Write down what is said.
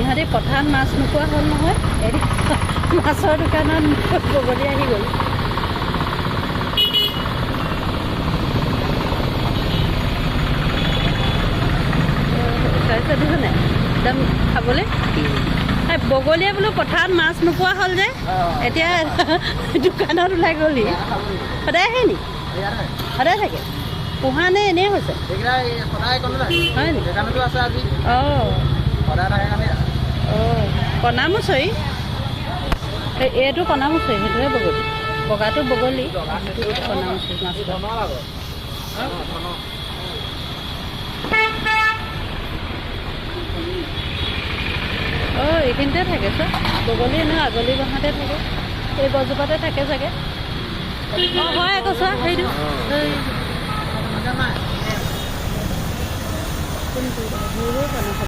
ইহঁতি পথাৰত মাছ নোপোৱা হ'ল নহয়, মাছৰ দোকানত বগলী আহি গ'ল। তাৰপিছত দেখিছেনে একদম খাবলৈ বগলীয়ে বোলো পথাৰত মাছ নোপোৱা হ'ল যে এতিয়া দোকানত ওলাই গ'লি। সদায় আহে নি? সদায় থাকে? পোহা নে এনেই হৈছে? হয় নি? অঁ অঁ কণামুচৰি, এইটো কণামুচৰি, সেইটোহে বগলী। বগাটো বগলী, কণামুচৰি মাছ। অঁ এইখিনিতে থাকে চব বগলী, এনেও আগলি বাঁহতে থাকে, এই গছজোপাতে থাকে চাগে। অঁ হয় আকৌ চোৱা সেইটো